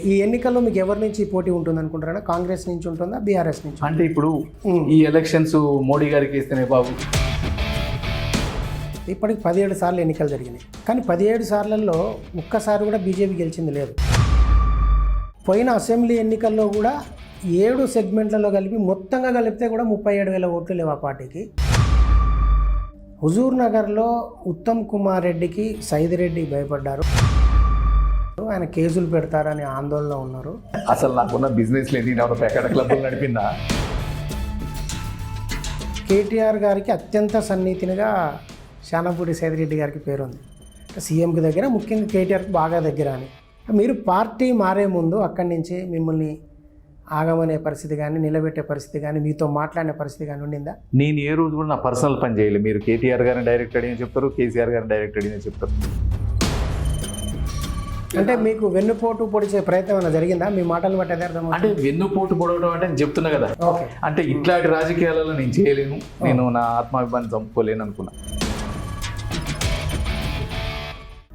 ఈ ఎన్నికల్లో మీకు ఎవరి నుంచి పోటీ ఉంటుంది అనుకుంటారా? కాంగ్రెస్ నుంచి ఉంటుందా, బీఆర్ఎస్ నుంచి? అంటే ఇప్పుడు ఈ ఎలక్షన్స్ మోడీ గారికి ఇస్తేనే బాబు. ఇప్పటికి 17 సార్లు ఎన్నికలు జరిగినాయి, కానీ 17 సార్లలో ఒక్కసారి కూడా బీజేపీ గెలిచింది లేదు. పోయిన అసెంబ్లీ ఎన్నికల్లో కూడా 7 సెగ్మెంట్లలో కలిపి మొత్తంగా కలిపితే కూడా 37,000 ఓట్లు లేవు ఆ పార్టీకి. హుజూర్ నగర్లో ఉత్తమ్ కుమార్ రెడ్డికి సైదిరెడ్డి భయపడ్డారు, ఆయన కేసులు పెడతారని ఆందోళనలో ఉన్నారు. అసలు నాకున్న బిజినెస్ లేదు, ప్యాకెట్ క్లబ్లు నడిపిందా? కేటీఆర్ గారికి అత్యంత సన్నిహితునిగా శానంపూడి సైదిరెడ్డి గారికి పేరుంది. సీఎంకి దగ్గర, ముఖ్యంగా కేటీఆర్కి బాగా దగ్గర అని. మీరు పార్టీ మారే ముందు అక్కడి నుంచి మిమ్మల్ని ఆగమనే పరిస్థితి కానీ, నిలబెట్టే పరిస్థితి కానీ, మీతో మాట్లాడిన పరిస్థితి కానీ ఉండిందా? నేను ఏ రోజు కూడా నా పర్సనల్ పని చేయలేదు. మీరు కేటీఆర్ గారిని డైరెక్ట్ అడిగిన చెప్తారు, కేసీఆర్ గారిని డైరెక్ట్ అడిగిన చెప్తారు. అంటే మీకు వెన్నుపోటు పొడిచే ప్రయత్నం ఏమైనా జరిగిందా? మీ మాటలు బట్టి అదే అర్థం. అంటే వెన్నుపోటు పొడవడం అంటే నేను చెప్తున్నా కదా, ఓకే, అంటే ఇట్లాంటి రాజకీయాలలో నేను చేయలేను, నేను నా ఆత్మాభిమానం చంపుకోలేను అనుకున్నా.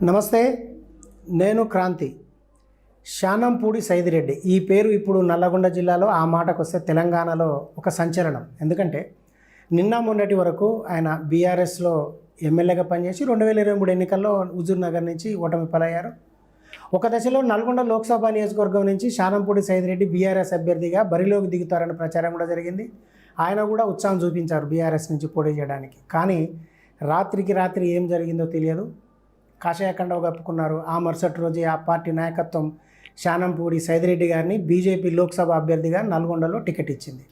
నమస్తే, నేను క్రాంతి. శానంపూడి సైదిరెడ్డి ఈ పేరు ఇప్పుడు నల్లగొండ జిల్లాలో, ఆ మాటకు వస్తే తెలంగాణలో ఒక సంచలనం. ఎందుకంటే నిన్న మొన్నటి వరకు ఆయన బీఆర్ఎస్లో ఎమ్మెల్యేగా పనిచేసి 2023 ఎన్నికల్లో హుజూర్ నగర్ నుంచి ఓటమి పాలయ్యారు. ఒక దశలో నల్గొండ లోక్సభ నియోజకవర్గం నుంచి శానంపూడి సైదిరెడ్డి బీఆర్ఎస్ అభ్యర్థిగా బరిలోకి దిగుతారన్న ప్రచారం కూడా జరిగింది. ఆయన కూడా ఉత్సాహం చూపించారు బీఆర్ఎస్ నుంచి పోటీ చేయడానికి. కానీ రాత్రికి రాత్రి ఏం జరిగిందో తెలియదు. కాషాయ కండవ కప్పుకున్నారు. ఆ మరుసటి రోజే ఆ పార్టీ నాయకత్వం శానంపూడి సైదిరెడ్డి గారిని బీజేపీ లోక్సభ అభ్యర్థిగా నల్గొండలో టికెట్ ఇచ్చింది.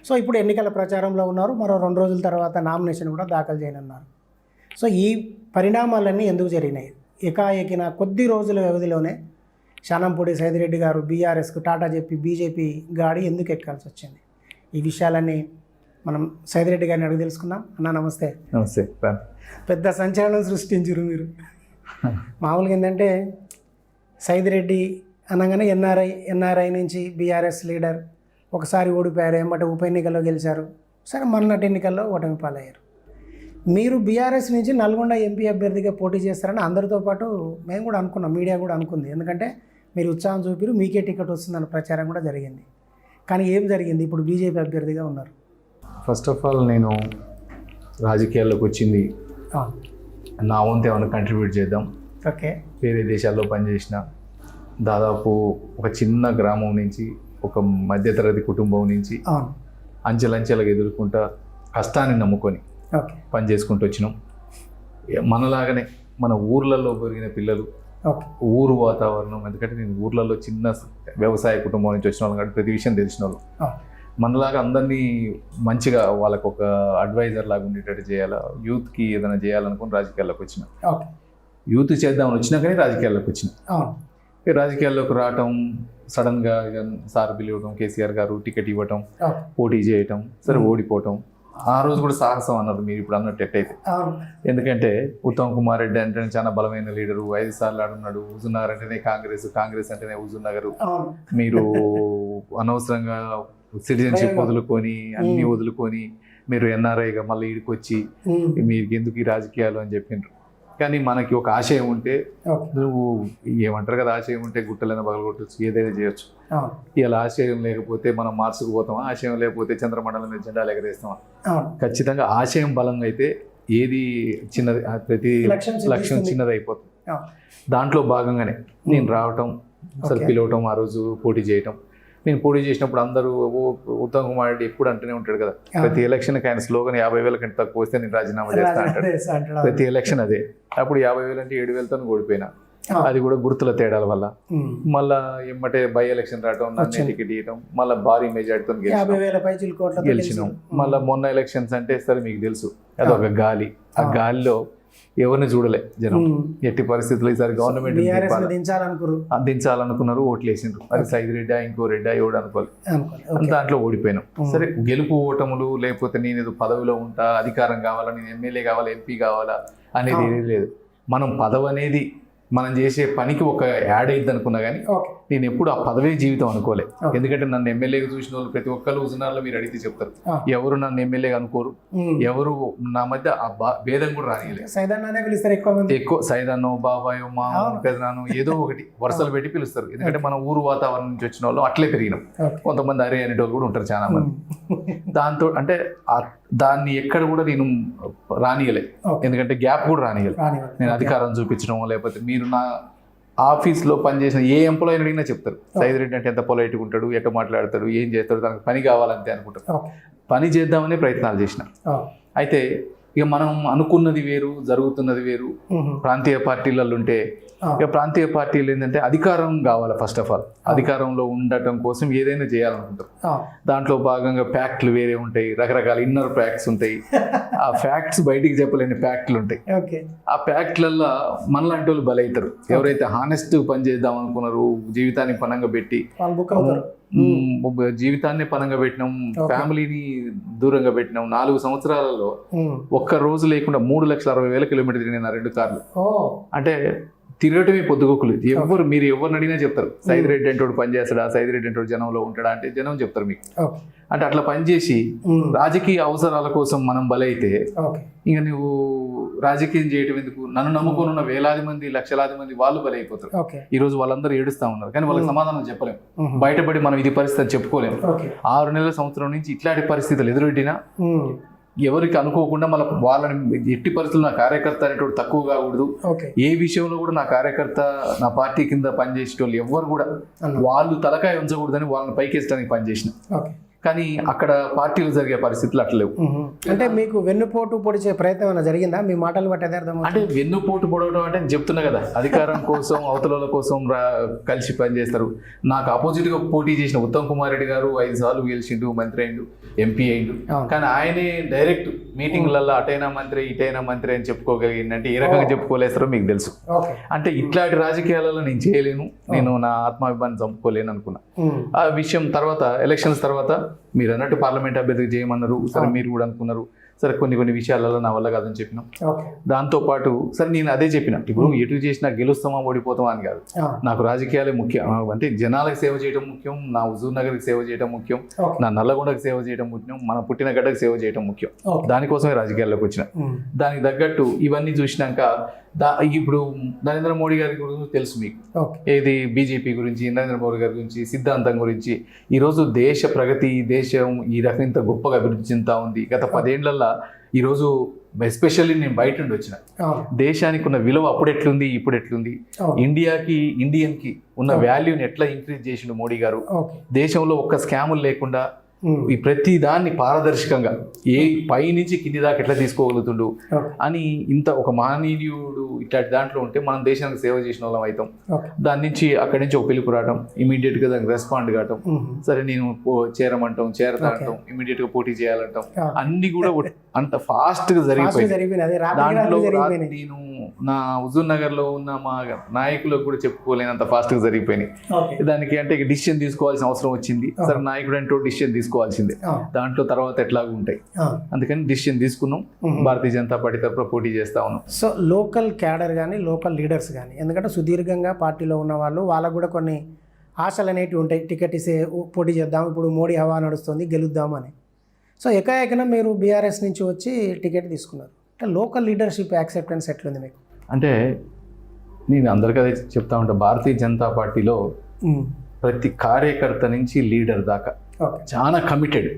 సో ఇప్పుడు ఎన్నికల ప్రచారంలో ఉన్నారు. మరో 2 రోజుల తర్వాత నామినేషన్ కూడా దాఖలు చేయనున్నారు. సో ఈ పరిణామాలన్నీ ఎందుకు జరిగినాయి? ఏకాఏకిన కొద్ది రోజుల వ్యవధిలోనే శానంపూడి సైదిరెడ్డి గారు బీఆర్ఎస్కు టాటా చెప్పి బీజేపీ గాడి ఎందుకు ఎక్కాల్సి వచ్చింది? ఈ విషయాలన్నీ మనం సైదిరెడ్డి గారిని అడిగి తెలుసుకుందాం. అన్న నమస్తే. నమస్తే. పెద్ద సంచలనం సృష్టించారు మీరు. మామూలుగా ఏంటంటే సైదిరెడ్డి అనగానే ఎన్ఆర్ఐ నుంచి బీఆర్ఎస్ లీడర్, ఒకసారి ఓడిపోయారు, ఏమంటే ఉప ఎన్నికల్లో గెలిచారు, సరే మొన్నటి ఎన్నికల్లో ఓటమి పాలయ్యారు. మీరు బీఆర్ఎస్ నుంచి నల్గొండ ఎంపీ అభ్యర్థిగా పోటీ చేస్తారని అందరితో పాటు మేము కూడా అనుకున్నాం, మీడియా కూడా అనుకుంది. ఎందుకంటే మీరు ఉత్సాహం చూపిరు, మీకే టికెట్ వస్తుందన్న ప్రచారం కూడా జరిగింది. కానీ ఏం జరిగింది? ఇప్పుడు బీజేపీ అభ్యర్థిగా ఉన్నారు. ఫస్ట్ ఆఫ్ ఆల్ నేను రాజకీయాల్లోకి వచ్చింది నా వంతు ఏమైనా కంట్రిబ్యూట్ చేద్దాం. ఓకే, వేరే దేశాల్లో పనిచేసిన, దాదాపు ఒక చిన్న గ్రామం నుంచి, ఒక మధ్యతరగతి కుటుంబం నుంచి అంచెలంచెలుగా ఎదుర్కొంటా కష్టాన్ని నమ్ముకొని పని చేసుకుంటూ వచ్చినాం. మనలాగానే మన ఊర్లలో పెరిగిన పిల్లలు, ఊరు వాతావరణం, ఎందుకంటే నేను ఊర్లలో చిన్న వ్యవసాయ కుటుంబం నుంచి వచ్చిన వాళ్ళు కాబట్టి ప్రతి విషయం తెలిసిన వాళ్ళు. మనలాగా అందరినీ మంచిగా వాళ్ళకు ఒక అడ్వైజర్ లాగా ఉండేటట్టు చేయాలా, యూత్కి ఏదైనా చేయాలనుకుని రాజకీయాల్లోకి వచ్చిన. యూత్ చేద్దామని వచ్చినా కానీ రాజకీయాల్లోకి వచ్చిన. రాజకీయాల్లోకి రావటం, సడన్గా సార్ పిలవటం, కేసీఆర్ గారు టికెట్ ఇవ్వటం, పోటీ చేయటం, సరే ఓడిపోవటం. ఆ రోజు కూడా సాహసం అన్నారు మీరు ఇప్పుడు అన్నట్టు ఎట్టయితే. ఎందుకంటే ఉత్తమ్ కుమార్ రెడ్డి అంటే చాలా బలమైన లీడరు, 5 సార్లు ఆడున్నాడు. హుజూర్ నగర్ అంటేనే కాంగ్రెస్ అంటేనే హుజూర్ నగర్. మీరు అనవసరంగా సిటిజన్షిప్ వదులుకొని అన్ని వదులుకొని మీరు ఎన్ఆర్ఐగా మళ్ళీ ఈడికి వచ్చి మీకు ఎందుకు ఈ రాజకీయాలు అని చెప్పిండ్రు. కానీ మనకి ఒక ఆశయం ఉంటే, నువ్వు ఏమంటారు కదా, ఆశయం ఉంటే గుట్టలైనా పగలగొట్టచ్చు, ఏదైనా చేయొచ్చు. ఇలా ఆశయం లేకపోతే మనం మార్చుకు పోతామా? ఆశయం లేకపోతే చంద్రమండలం మీద జెండాలు ఎగరేస్తామా? ఖచ్చితంగా ఆశయం బలంగా అయితే ఏది చిన్నది, ప్రతి లక్ష్యం చిన్నది అయిపోతుంది. దాంట్లో భాగంగానే నేను రావటం, అసలు పిలవటం, ఆ రోజు పోటీ చేయటం. నేను పోటీ చేసినప్పుడు అందరూ ఉత్తమ్ కుమార్ రెడ్డి ఎప్పుడు అంటూనే ఉంటాడు కదా, ప్రతి ఎలక్షన్కి ఆయన స్లోగన్ 50,000 కంటే తక్కువ వస్తే నేను రాజీనామా చేస్తా అంటాడు. ప్రతి ఎలక్షన్ అదే. అప్పుడు 50,000 అంటే 7,000తో ఓడిపోయినా, అది కూడా గుర్తుల తేడాల వల్ల. మళ్ళా ఎమ్మటే బై ఎలక్షన్ రావటం, నన్ను టికెట్ ఇవ్వటం, మళ్ళీ భారీ మెజార్టీతో గెలిచినాం. మళ్ళీ మొన్న ఎలక్షన్స్ అంటే సరే మీకు తెలుసు, అదొక గాలి. ఆ గాలిలో ఎవరిని చూడలే జనం. ఎట్టి పరిస్థితుల్లో ఈసారి గవర్నమెంట్ దించాలనుకున్నారు, ఓట్లు వేసిండ్రు. అది సైదిరెడ్డి ఇంకో రెడ్డి ఎవడు అనుకోలేదు. దాంట్లో ఓడిపోయినాం. సరే, గెలుపు ఓటములు లేకపోతే నేను ఏదో పదవిలో ఉంటా, అధికారం కావాలా, నేను ఎమ్మెల్యే కావాలా, ఎంపీ కావాలా అనేది ఏది లేదు. మనం పదవి అనేది మనం చేసే పనికి ఒక యాడ్ అయింది అనుకున్నా కానీ ఓకే నేను ఎప్పుడు ఆ పదవే జీవితం అనుకోలే. Okay. ఎందుకంటే నన్ను ఎమ్మెల్యేగా చూసిన వాళ్ళు ప్రతి ఒక్కరు హుజునార్లో మీరు అడిగితే చెప్తారు, ఎవరు నన్ను ఎమ్మెల్యేగా అనుకోరు, ఎవరు నా మధ్య ఆ భేదం కూడా రానియలేదు. సైదాన్నే పిలుస్తారు ఎక్కువ మంది, ఎక్కువ సైదాన్నో బాబాయో మా పెదనాను ఏదో ఒకటి వరుసలు పెట్టి పిలుస్తారు. ఎందుకంటే మన ఊరు వాతావరణం నుంచి వచ్చిన వాళ్ళు అట్లే పెరిగినాం. కొంతమంది అరే అనేటోళ్ళు కూడా ఉంటారు చాలా మంది. దాంతో అంటే దాన్ని ఎక్కడ కూడా నేను రానియలే, ఎందుకంటే గ్యాప్ కూడా రానియలే. నేను అధికారం చూపించడం లేకపోతే మీరు నా ఆఫీస్లో పనిచేసిన ఏ ఎంప్లాయీని అడిగినా చెప్తారు సైద్ రెడ్డి అంటే ఎంత పొలైట్గా ఉంటాడు, ఎట్లా మాట్లాడతాడు, ఏం చేస్తాడు, తనకు పని కావాలంతే అనుకుంటారు. పని చేద్దామనే ప్రయత్నాలు చేసిన. అయితే ఇక మనం అనుకున్నది వేరు, జరుగుతున్నది వేరు. ప్రాంతీయ పార్టీలలో ఉంటే ఇక ప్రాంతీయ పార్టీలు ఏంటంటే అధికారం కావాలి. ఫస్ట్ ఆఫ్ ఆల్ అధికారంలో ఉండటం కోసం ఏదైనా చేయాలనుకుంటారు. దాంట్లో భాగంగా ఫ్యాక్ట్లు వేరే ఉంటాయి, రకరకాల ఇన్నర్ ఫ్యాక్ట్స్ ఉంటాయి. ఆ ఫ్యాక్ట్స్ బయటికి చెప్పలేని ఫ్యాక్ట్లు ఉంటాయి. ఆ ఫ్యాక్ట్లల్లో మనలాంటి వాళ్ళు బలవుతారు. ఎవరైతే హానెస్ట్ పని చేద్దాం అనుకున్నారు, జీవితాన్ని పనంగా పెట్టి జీవితాన్ని పనంగా పెట్టినాం, ఫ్యామిలీని దూరంగా పెట్టినాం. 4 సంవత్సరాలలో ఒక్క రోజు లేకుండా 3,60,000 కిలోమీటర్లు తిరిగిన 2 కార్లు. అంటే తిరగటమే పొద్దుగోకులు. ఎవరు మీరు ఎవరిని అడిగినా చెప్తారు సైద్ రెడ్డి అంటే పని చేస్తాడా, సైద్ రెడ్డి అంటే జనంలో ఉంటాడా అంటే జనం చెప్తారు మీకు. అంటే అట్లా పనిచేసి రాజకీయ అవసరాల కోసం మనం బలైతే ఇంకా నువ్వు రాజకీయం చేయటం ఎందుకు? నన్ను నమ్ముకొని ఉన్న వేలాది మంది, లక్షలాది మంది వాళ్ళు బలైపోతారు. ఈ రోజు వాళ్ళందరూ ఏడుస్తా ఉన్నారు, కానీ వాళ్ళకి సమాధానం చెప్పలేము. బయటపడి మనం ఇది పరిస్థితి చెప్పుకోలేము. 6 నెలల సంవత్సరం నుంచి ఇట్లాంటి పరిస్థితులు ఎదురొడ్డినా ఎవరికి అనుకోకుండా మళ్ళీ వాళ్ళని ఎట్టి పరిస్థితులు నా కార్యకర్త అనేటువంటి తక్కువ కాకూడదు. ఏ విషయంలో కూడా నా కార్యకర్త నా పార్టీ కింద పనిచేసేటోళ్ళు ఎవరు కూడా వాళ్ళు తలకాయ ఉంచకూడదని వాళ్ళని పైకేసడానికి పనిచేసిన. కానీ అక్కడ పార్టీలు జరిగే పరిస్థితులు అట్లేవు. అంటే మీకు వెన్నుపోటు పొడిచే ప్రయత్నం ఏమైనా జరిగిందా? మీ మాటలు బట్టి అదే అర్థం. అంటే వెన్నుపోటు పొడవడం అంటే చెప్తున్నా కదా, అధికారం కోసం అవతల కోసం కలిసి పనిచేస్తారు. నాకు ఆపోజిట్గా పోటీ చేసిన ఉత్తమ్ కుమార్ రెడ్డి గారు 5 సార్లు గెలిచిండు, మంత్రి అయిండు, ఎంపీ అయిండు. కానీ ఆయనే డైరెక్ట్ మీటింగ్లలో అటైనా మంత్రి ఇటైనా మంత్రి అని చెప్పుకోగలిగిందంటే ఏ రకంగా చెప్పుకోలేస్తారో మీకు తెలుసు. అంటే ఇట్లాంటి రాజకీయాలలో నేను చేయలేను, నేను నా ఆత్మాభిమానం చంపుకోలేను అనుకున్నా. ఆ విషయం తర్వాత ఎలక్షన్స్ తర్వాత మీరు అన్నట్టు పార్లమెంట్ అభ్యర్థికి చేయమన్నారు. సరే మీరు కూడా అనుకున్నారు, సరే కొన్ని విషయాలలో నా వల్ల కాదని చెప్పినాం. దాంతోపాటు సరే నేను అదే చెప్పిన, ఇప్పుడు ఎటు చేసినా గెలుస్తామా ఓడిపోతామా అని కాదు, నాకు రాజకీయాలే ముఖ్యం. అంటే జనాలకు సేవ చేయడం ముఖ్యం, నా హుజూర్ నగర్కి సేవ చేయడం ముఖ్యం, నా నల్లగొండకి సేవ చేయడం ముఖ్యం, మన పుట్టిన గడ్డకు సేవ చేయడం ముఖ్యం. దానికోసమే రాజకీయాల్లోకి వచ్చిన. దానికి తగ్గట్టు ఇవన్నీ చూసినాక ఇప్పుడు నరేంద్ర మోడీ గారి గురించి తెలుసు మీకు, ఏది బీజేపీ గురించి, నరేంద్ర మోడీ గారి గురించి, సిద్ధాంతం గురించి. ఈరోజు దేశ ప్రగతి, దేశం ఈ రకం ఇంత గొప్పగా అభివృద్ధి చెందుతా ఉంది. గత 10 ఏళ్లలో ఈరోజు ఎస్పెషల్లీ నేను బయట నుండి వచ్చిన, దేశానికి ఉన్న విలువ అప్పుడు ఎట్లుంది, ఇప్పుడు ఎట్లుంది, ఇండియన్కి ఉన్న వాల్యూని ఎట్లా ఇంక్రీజ్ చేసిండు మోడీ గారు. దేశంలో ఒక్క స్కాములు లేకుండా ఈ ప్రతి దాన్ని పారదర్శకంగా పై నుంచి కింది దాకా ఎట్లా తీసుకోగలుగుతుండు అని ఇంత ఒక మహనీయుడు ఇట్లాంటి దాంట్లో ఉంటే మనం దేశానికి సేవ చేసిన వాళ్ళం అవుతాం. దాని నుంచి అక్కడి నుంచి ఒక పిలుపు రావడం, ఇమీడియట్ గా దానికి రెస్పాండ్ కావటం, సరే నేను చేరతాంటాం, ఇమీడియట్ గా పోటీ చేయాలంటాం, అన్ని కూడా అంత ఫాస్ట్ గా జరిగిపోయింది. దాంట్లో నేను నా హుజూర్ నగర్ లో ఉన్న మా నాయకులకు కూడా చెప్పుకోలేనంత ఫాస్ట్ గా జరిగిపోయినాయి. దానికి అంటే డిసిషన్ తీసుకోవాల్సిన అవసరం వచ్చింది. సరే నాయకుడు అంటే డిసిషన్ తీసుకోవాల్సిందే, దాంట్లో తర్వాత ఎట్లాగా ఉంటాయి. అందుకని డిసిషన్ తీసుకున్నాం, భారతీయ జనతా పార్టీ తరఫున పోటీ చేస్తా ఉన్నాం. సో లోకల్ క్యాడర్ కానీ లోకల్ లీడర్స్ కానీ, ఎందుకంటే సుదీర్ఘంగా పార్టీలో ఉన్న వాళ్ళు, వాళ్ళకు కూడా కొన్ని ఆశలు అనేటివి ఉంటాయి. టికెట్ ఇస్తే పోటీ చేద్దాం, ఇప్పుడు మోడీ హవా నడుస్తుంది, గెలుద్దామని. సో ఏకాఏకన మీరు బీఆర్ఎస్ నుంచి వచ్చి టికెట్ తీసుకున్నారు. అంటే లోకల్ లీడర్షిప్ యాక్సెప్టెన్స్ ఎట్లుంది మీకు? అంటే నేను అందరికీ అదే చెప్తా ఉంటా, భారతీయ జనతా పార్టీలో ప్రతి కార్యకర్త నుంచి లీడర్ దాకా చాలా కమిటెడ్.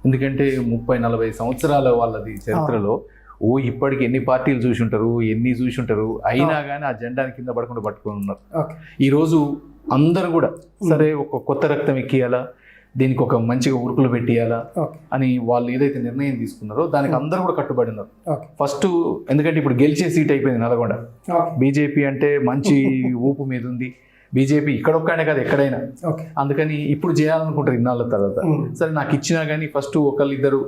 ఎందుకంటే 30-40 సంవత్సరాల వాళ్ళది చరిత్రలో ఇప్పటికి ఎన్ని పార్టీలు చూసి ఉంటారు, అయినా కానీ ఆ జెండాని కింద పడకుండా పట్టుకొని ఉన్నారు. ఈరోజు అందరూ కూడా సరే ఒక కొత్త రక్తం ఎక్కియాలా, దీనికి ఒక మంచిగా ఉరుకులు పెట్టియాలా అని వాళ్ళు ఏదైతే నిర్ణయం తీసుకున్నారో దానికి అందరూ కూడా కట్టుబడి ఉన్నారు. ఫస్ట్ ఎందుకంటే ఇప్పుడు గెలిచే సీట్ అయిపోయింది నల్గొండ. బీజేపీ అంటే మంచి ఊపు మీద ఉంది, బీజేపీ ఇక్కడొక్కనే కాదు ఎక్కడైనా. అందుకని ఇప్పుడు చేయాలనుకుంటారు ఇన్నాళ్ళ తర్వాత. సరే నాకు ఇచ్చినా కానీ ఫస్ట్ ఒకళ్ళిద్దరు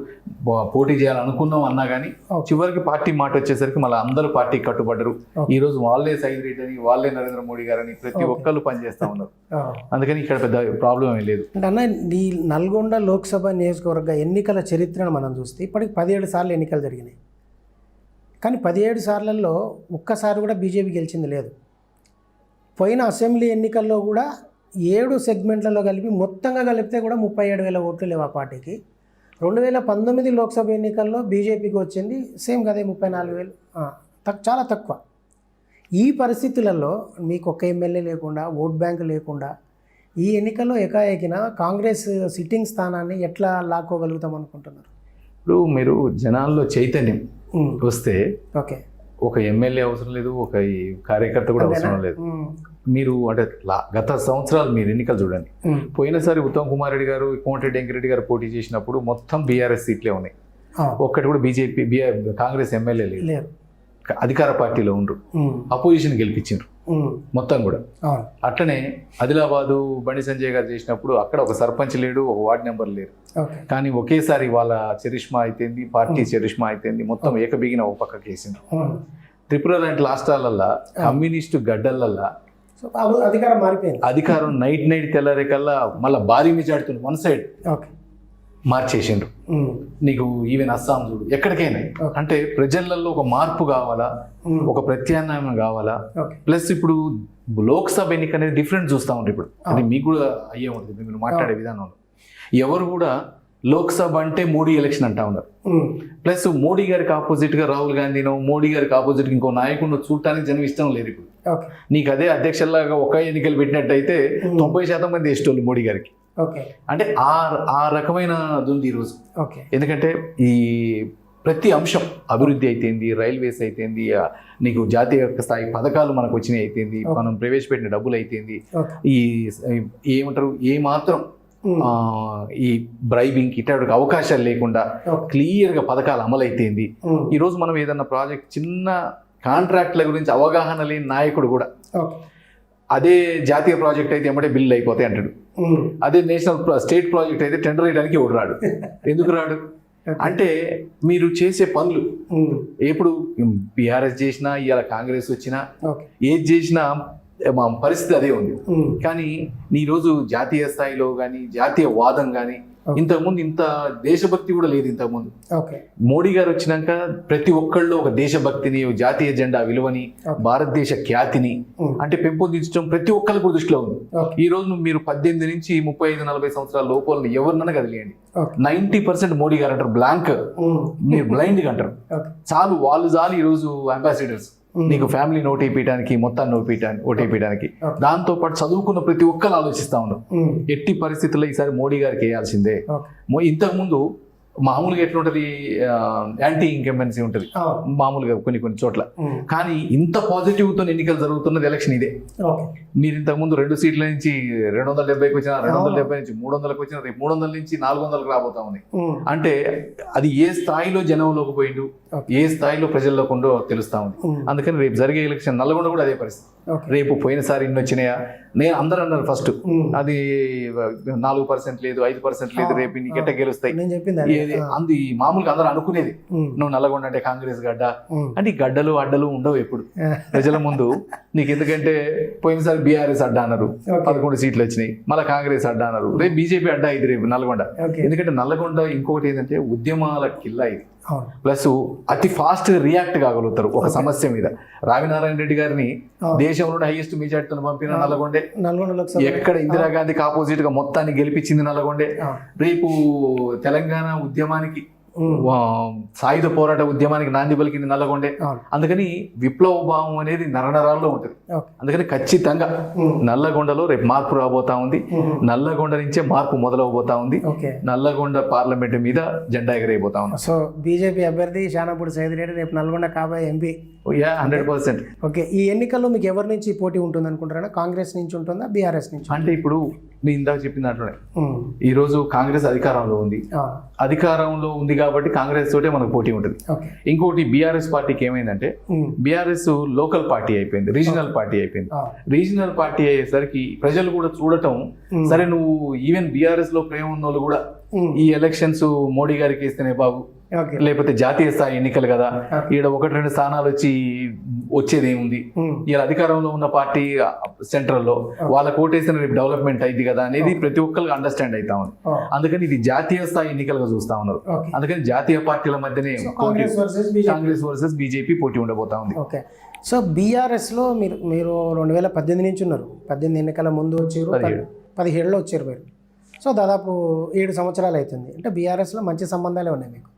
పోటీ చేయాలనుకున్నాం అన్నా కానీ చివరికి పార్టీ మాట వచ్చేసరికి మళ్ళీ అందరూ పార్టీకి కట్టుబడ్డరు. ఈ రోజు వాళ్ళే సైద్ రెడ్డి అని, వాళ్ళే నరేంద్ర మోడీ గారని ప్రతి ఒక్కళ్ళు పనిచేస్తా ఉన్నారు. అందుకని ఇక్కడ పెద్ద ప్రాబ్లం ఏం లేదు. అంటే అన్న, ఈ నల్గొండ లోక్సభ నియోజకవర్గ ఎన్నికల చరిత్రను మనం చూస్తే ఇప్పటికి 17 సార్లు ఎన్నికలు జరిగినాయి. కానీ 17 సార్లలో ఒక్కసారి కూడా బీజేపీ గెలిచింది లేదు. పోయిన అసెంబ్లీ ఎన్నికల్లో కూడా 7 సెగ్మెంట్లలో కలిపి మొత్తంగా కలిపితే కూడా 37,000 ఓట్లు లేవు ఆ పార్టీకి. 2019 లోక్సభ ఎన్నికల్లో బీజేపీకి వచ్చింది సేమ్ కదే 34,000, చాలా తక్కువ. ఈ పరిస్థితులలో మీకు ఒక్క ఎమ్మెల్యే లేకుండా, ఓట్ బ్యాంక్ లేకుండా ఈ ఎన్నికల్లో ఏకాఏకిన కాంగ్రెస్ సిట్టింగ్ స్థానాన్ని ఎట్లా లాక్కోగలుగుతాం అనుకుంటున్నారు? ఇప్పుడు మీరు జనాల్లో చైతన్యం వస్తే ఓకే, ఒక ఎమ్మెల్యే అవసరం లేదు, ఒక ఈ కార్యకర్త కూడా అవసరం లేదు. మీరు అంటే గత సంవత్సరాలు మీరు ఎన్నికలు చూడండి. పోయినసారి ఉత్తమ్ కుమార్ రెడ్డి గారు, కోమటిరెడ్డి వెంకరెడ్డి గారు పోటీ చేసినప్పుడు మొత్తం బీఆర్ఎస్ సీట్లే ఉన్నాయి. ఒక్కటి కూడా బీజేపీ కాంగ్రెస్ ఎమ్మెల్యే లేదు. అధికార పార్టీలో ఉండ్రు, అపోజిషన్ గెలిపించారు మొత్తం కూడా. అట్లనే ఆదిలాబాదు బండి సంజయ్ గారు చేసినప్పుడు అక్కడ ఒక సర్పంచ్ లేడు, ఒక వార్డు నెంబర్ లేరు. కానీ ఒకేసారి వాళ్ళ చరిష్మా అయితేంది, పార్టీ చరిష్మా అయితేంది, మొత్తం ఏకబిగిన ఒక పక్కకి వేసిండ్రు. త్రిపుర లాంటి రాష్ట్రాలల్లా కమ్యూనిస్టు గడ్డలల్లా అధికారం మారిపోయింది. అధికారం నైట్ తెల్లారే కల్లా మళ్ళీ భారీ మెజార్టీతో వన్ సైడ్ మార్చేసిండ్రు. నీకు ఈవెన్ అస్సాం చూడు, ఎక్కడికైనా అంటే ప్రజలలో ఒక మార్పు కావాలా, ఒక ప్రత్యామ్నాయం కావాలా. ప్లస్ ఇప్పుడు లోక్సభ ఎన్నిక అనేది డిఫరెంట్ చూస్తూ ఉంటారు. ఇప్పుడు అది మీకు కూడా అయ్యే ఉంటుంది మీరు మాట్లాడే విధానంలో. ఎవరు కూడా లోక్సభ అంటే మోడీ ఎలక్షన్ అంటా ఉన్నారు. ప్లస్ మోడీ గారికి ఆపోజిట్గా రాహుల్ గాంధీనో, మోడీ గారికి ఆపోజిట్గా ఇంకో నాయకుడిని చూడటానికి జనం ఇష్టం లేదు. ఇప్పుడు నీకు అదే అధ్యక్షులాగా ఒక ఎన్నికలు పెట్టినట్టయితే 90% మంది ఇష్టోళ్ళు మోడీ గారికి. అంటే ఆ రకమైన ఉంది ఈరోజు. ఎందుకంటే ఈ ప్రతి అంశం అభివృద్ధి అయితేంది, రైల్వేస్ అయితేంది, నీకు జాతీయ స్థాయి పథకాలు మనకు వచ్చినాయి అయితేంది, మనం ప్రవేశపెట్టిన డబ్బులు అయితేంది, ఈ ఏమంటారు ఏమాత్రం ఈ బ్రైబింగ్ ఇట్లాంటి అవకాశాలు లేకుండా క్లియర్గా పథకాలు అమలైతేంది. ఈరోజు మనం ఏదన్నా ప్రాజెక్ట్ చిన్న కాంట్రాక్ట్ల గురించి అవగాహన లేని నాయకుడు కూడా అదే జాతీయ ప్రాజెక్ట్ అయితే ఎమ్మటే బిల్లు అయిపోతాయి అంటాడు. అదే స్టేట్ ప్రాజెక్ట్ అయితే టెండర్ వేయడానికి ఎవడు రాడు. ఎందుకు రాడు అంటే మీరు చేసే పనులు ఎప్పుడు బీఆర్ఎస్ చేసినా, ఇవాళ కాంగ్రెస్ వచ్చినా, ఏది చేసినా మా పరిస్థితి అదే ఉంది. కానీ ఈరోజు జాతీయ స్థాయిలో కానీ జాతీయ వాదం కానీ ఇంతకుముందు ఇంత దేశభక్తి కూడా లేదు. ఇంతకుముందు మోడీ గారు వచ్చినాక ప్రతి ఒక్కళ్ళు ఒక దేశభక్తిని, జాతీయ జెండా విలువని, భారతదేశ ఖ్యాతిని అంటే పెంపొందించడం ప్రతి ఒక్కరికి దృష్టిలో ఉంది. ఈ రోజు మీరు 18 నుంచి 35-40 సంవత్సరాల లోపల ఎవరినైనా కదిలేయండి, 90% మోడీ గారు అంటారు. బ్లాంక్, మీరు బ్లైండ్గా అంటారు. చాలు వాళ్ళు చాలు ఈరోజు అంబాసిడర్స్ నీకు ఫ్యామిలీ ఓటేయడానికి, మొత్తాన్ని ఓటేయడానికి. దాంతో పాటు చదువుకున్న ప్రతి ఒక్కరు ఆలోచిస్తా ఉన్నారు ఎట్టి పరిస్థితుల్లో ఈసారి మోడీ గారికి వేయాల్సిందే. ఇంతకుముందు మామూలుగా ఎట్లుంటది, యాంటీ ఇంకంబెన్సీ ఉంటుంది మామూలుగా కొన్ని చోట్ల. కానీ ఇంత పాజిటివ్తో ఎన్నికలు జరుగుతున్నది ఎలక్షన్ ఇదే. మీరు ఇంతకుముందు 2 సీట్ల నుంచి 270కి వచ్చినా, 270 నుంచి 300కి వచ్చినా, రేపు 300 నుంచి 400కి రాబోతా ఉన్నాయి. అంటే అది ఏ స్థాయిలో జనంలోకి పోయిండు, ఏ స్థాయిలో ప్రజల్లోకి ఉందో తెలుస్తా ఉంది. అందుకని రేపు జరిగే ఎలక్షన్ నల్గొండ కూడా అదే పరిస్థితి. రేపు పోయినసారి ఇన్ని వచ్చినాయా, నేను అందరూ అన్నారు ఫస్ట్ అది 4% లేదు, 5% లేదు, రేపు నీకు ఎట్ట గెలుస్తాయి అంది మామూలుగా అందరూ అనుకునేది. నువ్వు నల్లగొండ అంటే కాంగ్రెస్ గడ్డ అంటే ఈ గడ్డలు అడ్డలు ఉండవు ఎప్పుడు ప్రజల ముందు నీకు. ఎందుకంటే పోయినసారి బీఆర్ఎస్ అడ్డా అన్నారు, 11 సీట్లు వచ్చినాయి. మళ్ళీ కాంగ్రెస్ అడ్డా అన్నారు, రేపు బీజేపీ అడ్డా ఇది రేపు నల్గొండ. ఎందుకంటే నల్లగొండ ఇంకొకటి ఏంటంటే ఉద్యమాల కిల్లా ఇది. ప్లస్ అతి ఫాస్ట్ గా రియాక్ట్ కాగలుగుతారు ఒక సమస్య మీద. రావినారాయణ రెడ్డి గారిని దేశంలో హైయెస్ట్ మెజార్టీతో పంపిన నల్లగొండే. ఎక్కడ ఇందిరాగాంధీకి ఆపోజిట్ గా మొత్తాన్ని గెలిపించింది నల్లగొండే. రేపు తెలంగాణ ఉద్యమానికి, సాయుధ పోరాట ఉద్యమానికి నాంది పలికింది నల్లగొండే. అందుకని విప్లవ భావం అనేది నరనరాల్లో ఉంటుంది. అందుకని ఖచ్చితంగా నల్లగొండలో రేపు మార్పు రాబోతా ఉంది. నల్లగొండ నుంచే మార్పు మొదలవబోతా ఉంది. నల్లగొండ పార్లమెంట్ మీద జెండా ఎగరైపోతా ఉంది. సో బీజేపీ అభ్యర్థి శానంపూడి సైదిరెడ్డి రేపు నల్గొండ కాబోయే ఎంపీ. 100%. ఓకే, ఈ ఎన్నికల్లో మీకు ఎవరి నుంచి పోటీ ఉంటుంది అనుకుంటారా? కాంగ్రెస్ నుంచి ఉంటుందా, బీఆర్ఎస్ నుంచి? అంటే ఇప్పుడు నేను ఇందాక చెప్పిన దాంట్లోనే ఈరోజు కాంగ్రెస్ అధికారంలో ఉంది. అధికారంలో ఉంది కాబట్టి కాంగ్రెస్ తోటే మనకు పోటీ ఉంటుంది. ఇంకోటి బీఆర్ఎస్ పార్టీకి ఏమైందంటే బీఆర్ఎస్ లోకల్ పార్టీ అయిపోయింది, రీజనల్ పార్టీ అయిపోయింది. రీజనల్ పార్టీ అయ్యేసరికి ప్రజలు కూడా చూడటం, సరే నువ్వు ఈవెన్ బీఆర్ఎస్ లో ప్రేమ ఉన్న వాళ్ళు కూడా ఈ ఎలక్షన్స్ మోడీ గారికి ఇస్తేనే బాబు, లేకపోతే జాతీయ స్థాయి ఎన్నికలు కదా, ఈడ 1-2 స్థానాలు వచ్చేది ఏముంది, ఇలా అధికారంలో ఉన్న పార్టీ సెంట్రల్లో వాళ్ళ కోటేసిన రేపు డెవలప్మెంట్ అయింది కదా అనేది ప్రతి ఒక్కరికి అండర్స్టాండ్ అవుతా ఉంది. అందుకని ఇది జాతీయ స్థాయి ఎన్నికలుగా చూస్తా ఉన్నారు. అందుకని జాతీయ పార్టీల మధ్యనే కాంగ్రెస్ వర్సెస్ బీజేపీ పోటీ ఉండబోతా ఉంది. సో బీఆర్ఎస్లో మీరు 2018 నుంచి ఉన్నారు, 18 ఎన్నికల ముందు వచ్చారు, 17లో వచ్చారు మీరు. సో దాదాపు 7 సంవత్సరాలు అవుతుంది. అంటే బీఆర్ఎస్లో మంచి సంబంధాలే ఉన్నాయి మీకు.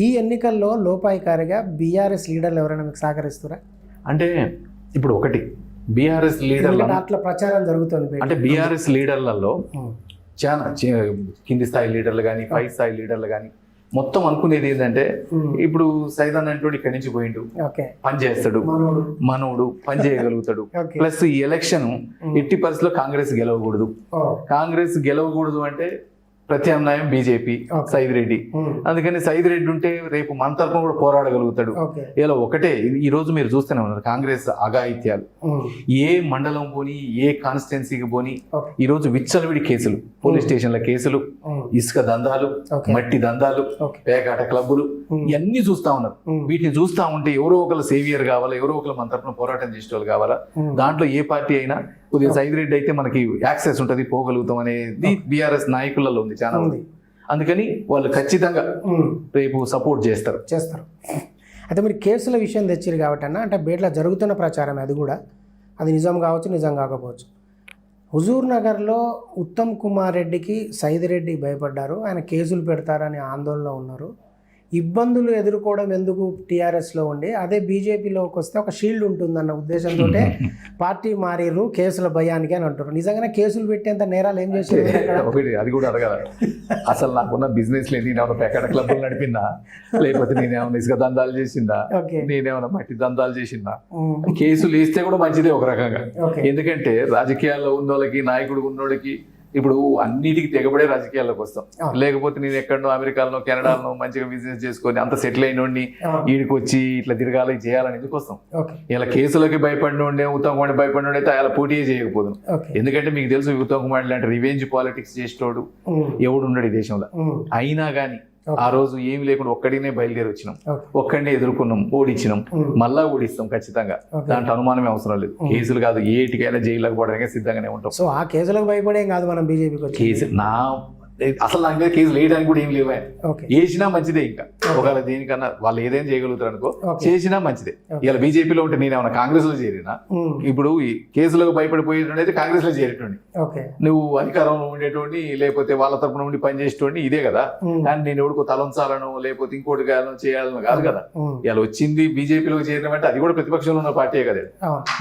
ఈ ఎన్నికల్లో లోపాయికారిగా బీఆర్ఎస్ లీడర్లు ఎవరైనా మీకు సహకరిస్తారా? అంటే ఇప్పుడు ఒకటి బీఆర్ఎస్ లీడర్ల అట్లా ప్రచారం జరుగుతుంది. అంటే బీఆర్ఎస్ లీడర్లలో చాలా కింది స్థాయి లీడర్లు కానీ, పై స్థాయి లీడర్లు కానీ మొత్తం అనుకునేది ఏంటంటే, ఇప్పుడు సైదాన్ అంటూ ఇక్కడి నుంచి పోయిండు, పని చేస్తాడు, మనోడు పని చేయగలుగుతాడు. ప్లస్ ఈ ఎలక్షన్ ఎట్టి పరిస్థితుల్లో కాంగ్రెస్ గెలవకూడదు అంటే ప్రత్యామ్నాయం బీజేపీ, సైదిరెడ్డి. అందుకని సైదిరెడ్డి ఉంటే రేపు మన తరపున కూడా పోరాడగలుగుతాడు. ఇలా ఒకటే ఈ రోజు మీరు చూస్తూనే ఉన్నారు కాంగ్రెస్ అఘాయిత్యాలు. ఏ మండలం పోని, ఏ కాన్స్టిట్యున్సీకి పోని ఈ రోజు విచ్చలవిడి కేసులు, పోలీస్ స్టేషన్ల కేసులు, ఇసుక దందాలు, మట్టి దందాలు, పేకాట క్లబ్బులు, ఇవన్నీ చూస్తా ఉన్నారు. వీటిని చూస్తా ఉంటే ఎవరో ఒకరు సేవియర్ కావాలా, ఎవరో ఒకరు మన తరపున పోరాటం చేసే వాళ్ళు కావాలా. దాంట్లో ఏ పార్టీ అయినా కొద్దిగా సైదిరెడ్డి అయితే మనకి యాక్సెస్ ఉంటుంది, పోగలుగుతాం అనేది బీఆర్ఎస్ నాయకులలో ఉంది చాలా ఉంది. అందుకని వాళ్ళు ఖచ్చితంగా రేపు సపోర్ట్ చేస్తారు. అయితే మీరు కేసుల విషయం తెచ్చారు కాబట్టి అంటే బేట్లా జరుగుతున్న ప్రచారం అది నిజం కావచ్చు, నిజం కాకపోవచ్చు. హుజూర్ నగర్లో ఉత్తమ్ కుమార్ రెడ్డికి సైదిరెడ్డి భయపడ్డారు, ఆయన కేసులు పెడతారని ఆందోళనలో ఉన్నారు. ఇబ్బందులు ఎదుర్కోవడం ఎందుకు టీఆర్ఎస్లో ఉండి అదే బీజేపీలోకి వస్తే ఒక షీల్డ్ ఉంటుందన్న ఉద్దేశంతో పార్టీ మారిర్రు కేసుల భయానికి అని అంటారు. నిజంగానే కేసులు పెట్టేంత నేరాలు ఏం చేశారు? ఒకటి అది కూడా అడగాల. అసలు నాకున్న బిజినెస్ లేదు, నేనేమన్నా పేకాట క్లబ్బులు నడిపిందా, లేకపోతే నేనేమన్నా ఇసుక దందాలు చేసిందా, నేనేమన్నా మట్టి దందాలు చేసిందా? కేసులు వేస్తే కూడా మంచిదే ఒక రకంగా. ఎందుకంటే రాజకీయాల్లో ఉన్నోళ్ళకి, నాయకుడు ఉన్నోళ్ళకి ఇప్పుడు అన్నిటికీ తెగబడే రాజకీయాల్లోకి వస్తాం. లేకపోతే నేను ఎక్కడనో అమెరికాలో, కెనడాలో మంచిగా బిజినెస్ చేసుకొని అంత సెటిల్ అయినోడిని ఈడికి వచ్చి ఇట్లా తిరగాలి చేయాలని ఎందుకు వస్తాం? ఇలా కేసులకి భయపడినోడే, ఉత్తమ్ కుమార్ భయపడినోడు అయితే అలా పోటీ చేయకపోదు. ఎందుకంటే మీకు తెలుసు ఉత్తమ్ కుమార్ లాంటి రివెంజ్ పాలిటిక్స్ చేసేటోడు ఎవడు ఉన్నాడు ఈ దేశంలో. అయినా కానీ ఆ రోజు ఏమి లేకుండా ఒక్కడినే బయలుదేరి వచ్చినాం, ఒక్కడినే ఎదుర్కొన్నాం, ఓడించినాం, మళ్ళా ఓడిస్తాం ఖచ్చితంగా. దాంట్లో అనుమానమే అవసరం లేదు. కేసులు కాదు, ఏటికైనా జైల్లోకి పోవడానికి సిద్ధంగానే ఉంటాం. సో ఆ కేసులకు భయపడేం కాదు మనం బీజేపీకి. కేసు అసలు నాకు మీద కేసులు వేయడానికి కూడా ఏం లేవా, వేసినా మంచిదే. ఇంకా ఒకవేళ దేనికన్నా వాళ్ళు ఏదైనా చేయగలుగుతారు అనుకో, చేసినా మంచిదే. ఇలా బీజేపీలో ఉంటే నేనేమన్నా కాంగ్రెస్ లో చేరినా, ఇప్పుడు ఈ కేసులకు భయపడిపోయేటువంటి అయితే కాంగ్రెస్ లో చేరేటోండి, నువ్వు అధికారంలో ఉండేటోండి, లేకపోతే వాళ్ళ తరపున ఉండి పనిచేసేటోండి, ఇదే కదా. కానీ నేను ఎవరికో తలంచాలను లేకపోతే ఇంకోటి చేయాలను కాదు కదా. ఇలా వచ్చింది బీజేపీలో చేరడం అంటే అది కూడా ప్రతిపక్షంలో ఉన్న పార్టీయే కదా.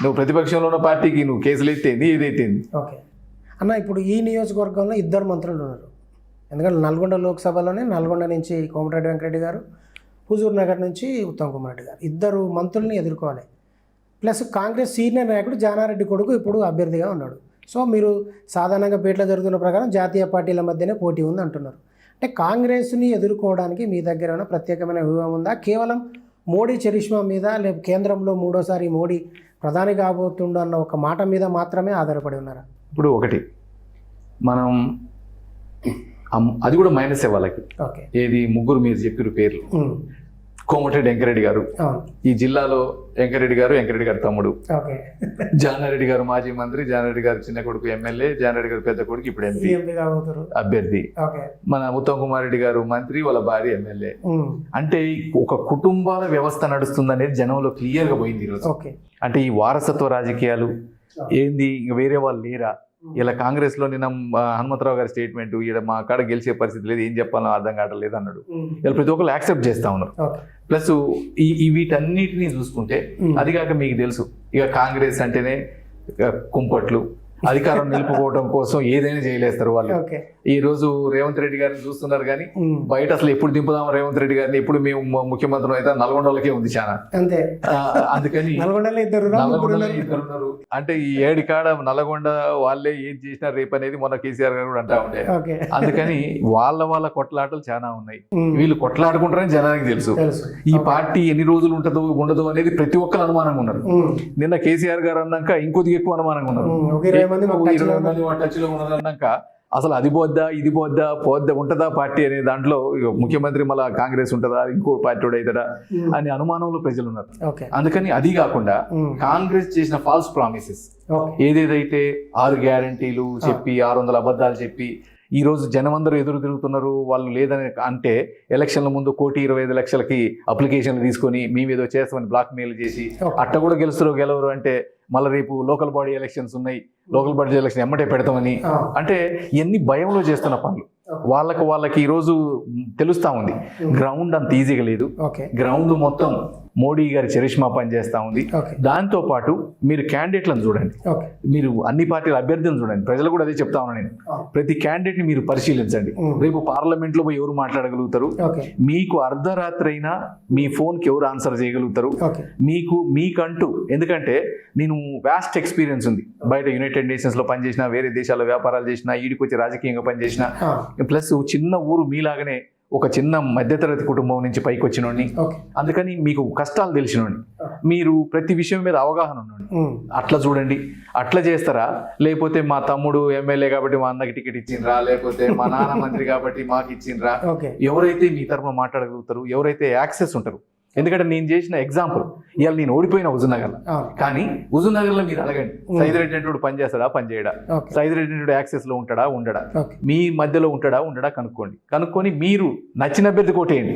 నువ్వు ప్రతిపక్షంలో ఉన్న పార్టీకి నువ్వు కేసులు ఎత్తేంది, ఏదైతేంది అన్న. ఇప్పుడు ఈ నియోజకవర్గంలో 2 మంత్రులు ఉన్నారు. ఎందుకంటే నల్గొండ లోక్సభలోనే నల్గొండ నుంచి కోమటిరెడ్డి వెంకరెడ్డి గారు, హుజూర్ నగర్ నుంచి ఉత్తమ్ కుమార్ రెడ్డి గారు, 2 మంత్రుల్ని ఎదుర్కోవాలి. ప్లస్ కాంగ్రెస్ సీనియర్ నాయకుడు జానారెడ్డి కొడుకు ఇప్పుడు అభ్యర్థిగా ఉన్నాడు. సో మీరు సాధారణంగా పేట్ల జరుగుతున్న ప్రకారం జాతీయ పార్టీల మధ్యనే పోటీ ఉంది అంటున్నారు. అంటే కాంగ్రెస్ని ఎదుర్కోవడానికి మీ దగ్గర ఉన్న ప్రత్యేకమైన వ్యూహం ఉందా? కేవలం మోడీ చరిష్మా మీద, లేకపోతే కేంద్రంలో 3వ మోడీ ప్రధాని కాబోతుండు అన్న ఒక మాట మీద మాత్రమే ఆధారపడి ఉన్నారా? ఇప్పుడు ఒకటి మనం అది కూడా మైనస్ వాళ్ళకి. ఏది ముగ్గురు మీరు చెప్పిన పేర్లు, కోమటిరెడ్డి వెంకరెడ్డి గారు ఈ జిల్లాలో, వెంకరెడ్డి గారు తమ్ముడు, జానారెడ్డి గారు మాజీ మంత్రి, జానారెడ్డి గారు చిన్న కొడుకు ఎమ్మెల్యే, జానారెడ్డి గారు పెద్ద కొడుకు ఇప్పుడు ఎంపీ అభ్యర్థి, మన ఉత్తమ్ కుమార్ రెడ్డి గారు మంత్రి, వాళ్ళ భార్య ఎమ్మెల్యే. అంటే ఒక కుటుంబాల వ్యవస్థ నడుస్తుంది అనేది జనంలో క్లియర్ గా పోయింది ఈరోజు. అంటే ఈ వారసత్వ రాజకీయాలు ఏంది, ఇంక వేరే వాళ్ళు లేరా? ఇలా కాంగ్రెస్ లో నిన్న హనుమంతరావు గారి స్టేట్మెంట్, ఇక్కడ మా కాడ గెలిచే పరిస్థితి లేదు, ఏం చెప్పాలో అర్థం కావట్లేదు అన్నాడు. ఇలా ప్రతి ఒక్కరు యాక్సెప్ట్ చేస్తా ఉన్నారు. ప్లస్ వీటన్నిటినీ చూసుకుంటే అది కాక మీకు తెలుసు ఇక కాంగ్రెస్ అంటేనే కుంపట్లు, అధికారం నిలుపుకోవడం కోసం ఏదైనా చేయలేస్తారు వాళ్ళు. ఈ రోజు రేవంత్ రెడ్డి గారిని చూస్తున్నారు కానీ బయట అసలు ఎప్పుడు దింపుదాం రేవంత్ రెడ్డి గారిని, ఎప్పుడు మేము ముఖ్యమంత్రి అయితే నల్గొండలకే ఉంది చాలా. అందుకని ఇద్దరున్నారు. అంటే ఈ 7 కాడ నల్గొండ వాళ్ళే ఏం చేసినా రేపు అనేది మొన్న కేసీఆర్ గారు కూడా అంటా ఉండే. అందుకని వాళ్ళ కొట్లాటలు చాలా ఉన్నాయి. వీళ్ళు కొట్లాడుకుంటారని జనానికి తెలుసు. ఈ పార్టీ ఎన్ని రోజులు ఉంటుందో ఉండదో అనేది ప్రతి ఒక్కరు అనుమానంగా ఉన్నారు. నిన్న కేసీఆర్ గారు అన్నాక ఇంకొద్ది ఎక్కువ అనుమానంగా ఉన్నారు. 20 మంది టచ్ లో ఉన్నదన్నాక అసలు అది పోద్దా, ఇది పోద్దా, ఉంటుందా పార్టీ అనే దాంట్లో ముఖ్యమంత్రి మళ్ళా కాంగ్రెస్ ఉంటుందా, ఇంకో పార్టీ అవుతాడా అనే అనుమానంలో ప్రజలు ఉన్నారు. అందుకని అది కాకుండా కాంగ్రెస్ చేసిన ఫాల్స్ ప్రామిసెస్ ఏదేదైతే 6 గ్యారంటీలు చెప్పి 600 అబద్ధాలు చెప్పి ఈరోజు జనమందరూ ఎదురు తిరుగుతున్నారు, వాళ్ళు లేదని అంటే ఎలక్షన్ల ముందు 1,25,00,000కి అప్లికేషన్లు తీసుకొని మేమేదో చేస్తామని బ్లాక్ మెయిల్ చేసి అట్ట కూడా గెలవరు అంటే మళ్ళీ రేపు లోకల్ బాడీ ఎలక్షన్స్ ఉన్నాయి, లోకల్ బాడీ ఎలక్షన్ ఎమ్మటే పెడతామని అంటే ఇవన్నీ భయంలో చేస్తున్న పనులు. వాళ్ళకి ఈరోజు తెలుస్తా ఉంది గ్రౌండ్ అంత ఈజీగా లేదు. గ్రౌండ్ మొత్తం మోడీ గారి చరిష్మా పనిచేస్తూ ఉంది. దాంతో పాటు మీరు క్యాండిడేట్లను చూడండి, మీరు అన్ని పార్టీల అభ్యర్థులను చూడండి. ప్రజలు కూడా అదే చెప్తా ఉన్నా నేను, ప్రతి క్యాండిడేట్ని మీరు పరిశీలించండి. రేపు పార్లమెంట్లో పోయి ఎవరు మాట్లాడగలుగుతారు, మీకు అర్ధరాత్రి అయినా మీ ఫోన్కి ఎవరు ఆన్సర్ చేయగలుగుతారు, మీకంటూ. ఎందుకంటే నేను వాస్ట్ ఎక్స్పీరియన్స్ ఉంది, బయట యునైటెడ్ నేషన్స్లో పనిచేసిన, వేరే దేశాల్లో వ్యాపారాలు చేసిన, ఈడికి వచ్చి రాజకీయంగా పనిచేసిన, ప్లస్ చిన్న ఊరు మీలాగానే ఒక చిన్న మధ్యతరగతి కుటుంబం నుంచి పైకి వచ్చినోడిని. అందుకని మీకు కష్టాలు తెలిసినోడిని, మీరు ప్రతి విషయం మీద అవగాహన ఉన్నాడు. అట్లా చూడండి, అట్లా చేస్తారా? లేకపోతే మా తమ్ముడు ఎమ్మెల్యే కాబట్టి మా అన్నకి టికెట్ ఇచ్చిండ్రా, లేకపోతే మా నాన్న మంత్రి కాబట్టి మాకు ఇచ్చిండ్రా? ఎవరైతే మీ తరఫున మాట్లాడగలుగుతారు, ఎవరైతే యాక్సెస్ ఉంటారు. ఎందుకంటే నేను చేసిన ఎగ్జాంపుల్, ఇవాళ నేను ఓడిపోయిన హుజూర్నగర్లో, కానీ హుజూర్నగర్లో మీరు అడగండి సైదిరెడ్డి అంటే పని చేస్తాడా, పని చేయడా, సైదిరెడ్డి అంటే యాక్సెస్ లో ఉంటాడా, ఉండడా, మీ మధ్యలో ఉంటాడా కనుక్కొని మీరు నచ్చిన అభ్యర్థి కోటేయండి.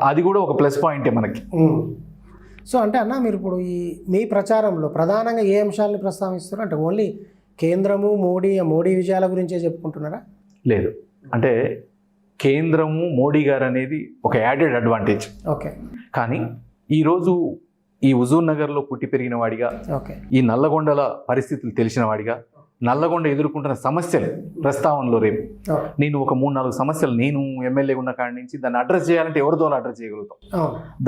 అది కూడా ఒక ప్లస్ పాయింటే మనకి. సో అంటే అన్న, మీరు ఇప్పుడు ఈ మీ ప్రచారంలో ప్రధానంగా ఏ అంశాలను ప్రస్తావిస్తారు? అంటే ఓన్లీ కేంద్రము మోడీ విజయాల గురించే చెప్పుకుంటున్నారా? లేదు, అంటే కేంద్రము మోడీ గారు అనేది ఒక యాడెడ్ అడ్వాంటేజ్. కానీ ఈరోజు ఈ హుజూర్ నగర్లో పుట్టి పెరిగిన వాడిగా, ఈ నల్లగొండల పరిస్థితులు తెలిసిన వాడిగా, నల్లగొండ ఎదుర్కొంటున్న సమస్యలు ప్రస్తావనలో రేపు నేను ఒక 3-4 సమస్యలు నేను ఎమ్మెల్యే ఉన్న కాడి నుంచి దాన్ని అడ్రస్ చేయాలంటే ఎవరి ద్వారా అడ్రస్ చేయగలుగుతాం,